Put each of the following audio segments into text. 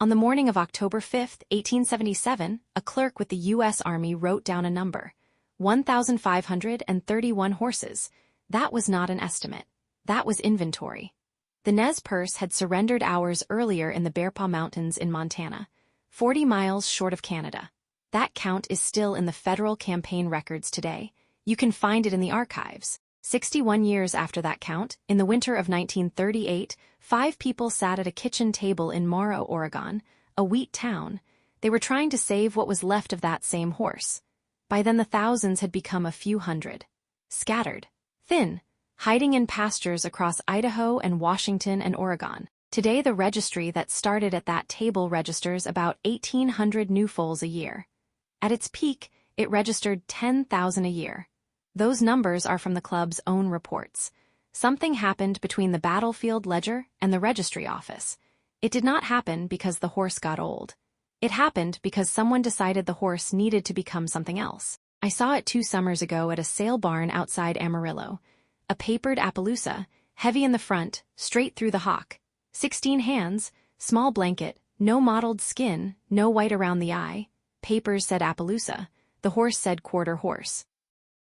On the morning of October 5, 1877, a clerk with the U.S. Army wrote down a number: 1,531 horses. That was not an estimate. That was inventory. The Nez Perce had surrendered hours earlier in the Bearpaw Mountains in Montana, 40 miles short of Canada. That count is still in the federal campaign records today. You can find it in the archives. 61 years after that count, in the winter of 1938, 5 people sat at a kitchen table in Moro, Oregon, a wheat town. They were trying to save what was left of that same horse. By then the thousands had become a few hundred. Scattered. Thin. Hiding in pastures across Idaho and Washington and Oregon. Today the registry that started at that table registers about 1,800 new foals a year. At its peak, it registered 10,000 a year. Those numbers are from the club's own reports. Something happened between the battlefield ledger and the registry office. It did not happen because the horse got old. It happened because someone decided the horse needed to become something else. I saw it 2 summers ago at a sale barn outside Amarillo. A papered Appaloosa, heavy in the front, straight through the hock. 16 hands, small blanket, no mottled skin, no white around the eye. Papers said Appaloosa. The horse said quarter horse.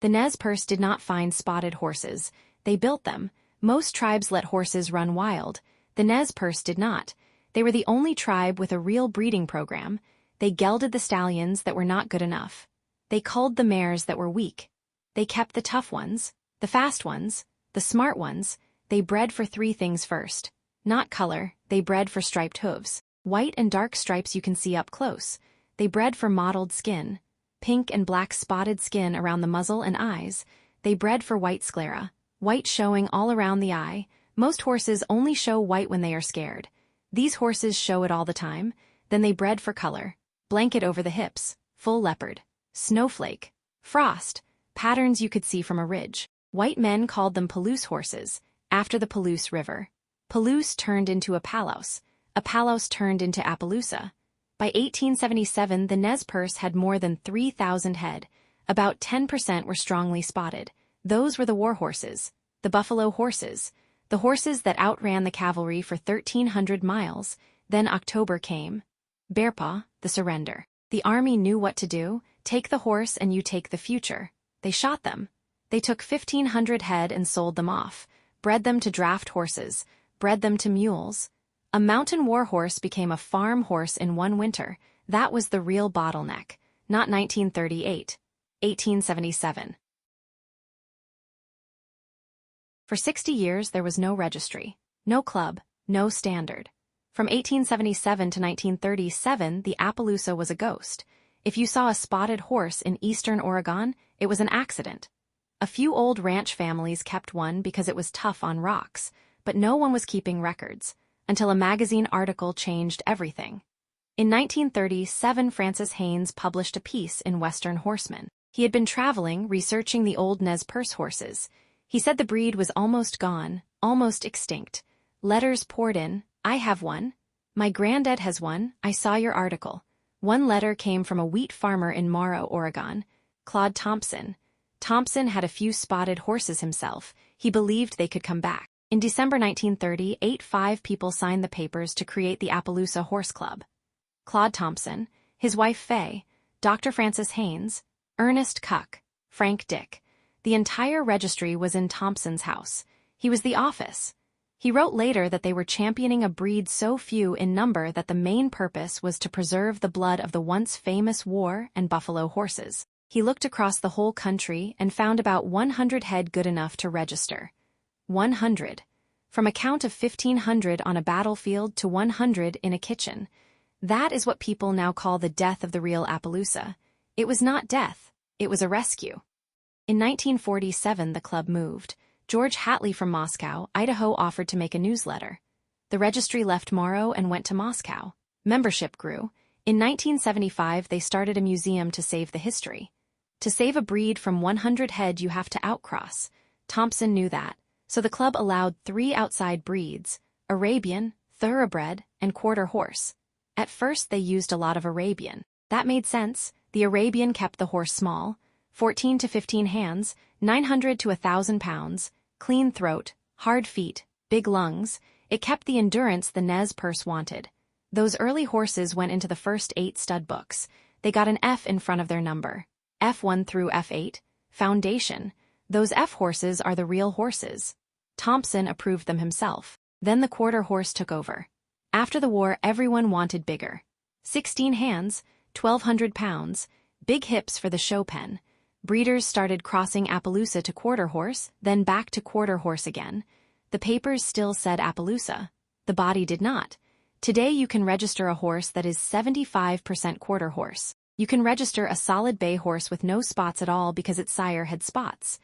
The Nez Perce did not find spotted horses. They built them. Most tribes let horses run wild. The Nez Perce did not. They were the only tribe with a real breeding program. They gelded the stallions that were not good enough. They culled the mares that were weak. They kept the tough ones, the fast ones, the smart ones. They bred for 3 things first. Not color, they bred for striped hooves. White and dark stripes you can see up close. They bred for mottled skin. Pink and black spotted skin around the muzzle and eyes. They bred for white sclera. White showing all around the eye. Most horses only show white when they are scared. These horses show it all the time. Then they bred for color. Blanket over the hips. Full leopard. Snowflake. Frost. Patterns you could see from a ridge. White men called them Palouse horses, after the Palouse River. Palouse turned into Appaloosa. Appaloosa turned into Appaloosa. By 1877, the Nez Perce had more than 3,000 head. About 10% were strongly spotted. Those were the war horses, the buffalo horses, the horses that outran the cavalry for 1,300 miles. Then October came. Bearpaw, the surrender. The army knew what to do. Take the horse and you take the future. They shot them. They took 1,500 head and sold them off, bred them to draft horses, bred them to mules. A mountain war horse became a farm horse in one winter. That was the real bottleneck, not 1938, 1877. For 60 years there was no registry, no club, no standard. From 1877 to 1937, the Appaloosa was a ghost. If you saw a spotted horse in eastern Oregon, it was an accident. A few old ranch families kept one because it was tough on rocks, but no one was keeping records, until a magazine article changed everything. In 1937, Francis Haynes published a piece in Western Horseman. He had been traveling, researching the old Nez Perce horses. He said the breed was almost gone, almost extinct. Letters poured in. I have one. My granddad has one. I saw your article. One letter came from a wheat farmer in Moro, Oregon, Claude Thompson. Thompson had a few spotted horses himself. He believed they could come back. In December 1930, 5 people signed the papers to create the Appaloosa Horse Club. Claude Thompson, his wife Fay, Dr. Francis Haynes, Ernest Cuck, Frank Dick. The entire registry was in Thompson's house. He was the office. He wrote later that they were championing a breed so few in number that the main purpose was to preserve the blood of the once famous war and buffalo horses. He looked across the whole country and found about 100 head good enough to register. 100. From a count of 1,500 on a battlefield to 100 in a kitchen. That is what people now call the death of the real Appaloosa. It was not death, it was a rescue. In 1947 the club moved. George Hatley from Moscow, Idaho offered to make a newsletter. The registry left Moro and went to Moscow. Membership grew. In 1975 they started a museum to save the history. To save a breed from 100 head you have to outcross. Thompson knew that, so the club allowed 3 outside breeds: Arabian, thoroughbred, and quarter horse. At first they used a lot of Arabian. That made sense. The Arabian kept the horse small, 14 to 15 hands, 900 to 1,000 pounds, clean throat, hard feet, big lungs. It kept the endurance the Nez Perce wanted. Those early horses went into the first 8 stud books. They got an F in front of their number. F1 through F8. Foundation. Those F horses are the real horses. Thompson approved them himself. Then the quarter horse took over. After the war, everyone wanted bigger. 16 hands, 1,200 pounds, big hips for the show pen. Breeders started crossing Appaloosa to quarter horse, then back to quarter horse again. The papers still said Appaloosa. The body did not. Today you can register a horse that is 75% quarter horse. You can register a solid bay horse with no spots at all because its sire had spots.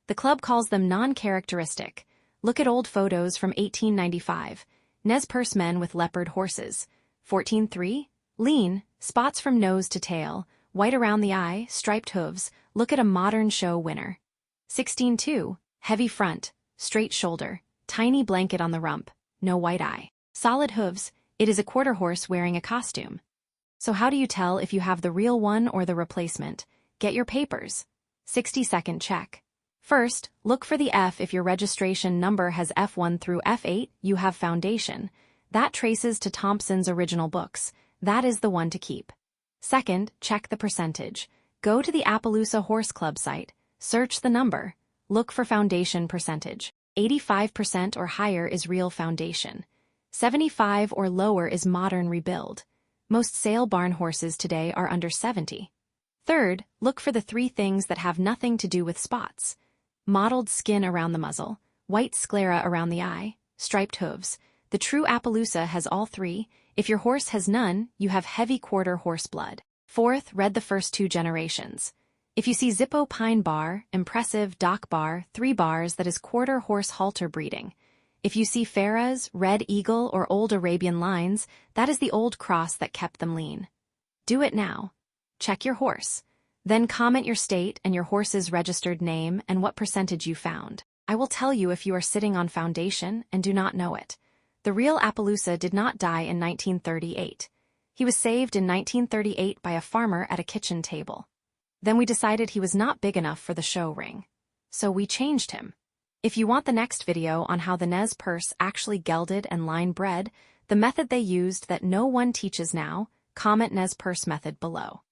The club calls them non-characteristic. Look at old photos from 1895. Nez Perce men with leopard horses. 14.3. Lean, spots from nose to tail, white around the eye, striped hooves. Look at a modern show winner. 16.2. Heavy front, straight shoulder, tiny blanket on the rump, no white eye. Solid hooves, it is a quarter horse wearing a costume. So how do you tell if you have the real one or the replacement? Get your papers. 60-second check. First, look for the F. If your registration number has F1 through F8, you have foundation. That traces to Thompson's original books. That is the one to keep. Second, check the percentage. Go to the Appaloosa Horse Club site, search the number, look for foundation percentage. 85% or higher is real foundation. 75 or lower is modern rebuild. Most sale barn horses today are under 70. Third, look for the 3 things that have nothing to do with spots. Mottled skin around the muzzle, white sclera around the eye, striped hooves. The true Appaloosa has all 3. If your horse has none, you have heavy quarter horse blood. Fourth, read the first 2 generations. If you see Zippo Pine Bar, impressive Dock Bar, 3 bars, that is quarter horse halter breeding. If you see Farah's, Red Eagle, or old Arabian lines, that is the old cross that kept them lean. Do it now. Check your horse. Then comment your state and your horse's registered name and what percentage you found. I will tell you if you are sitting on foundation and do not know it. The real Appaloosa did not die in 1938. He was saved in 1938 by a farmer at a kitchen table. Then we decided he was not big enough for the show ring. So we changed him. If you want the next video on how the Nez Perce actually gelded and line bred, the method they used that no one teaches now, comment Nez Perce method below.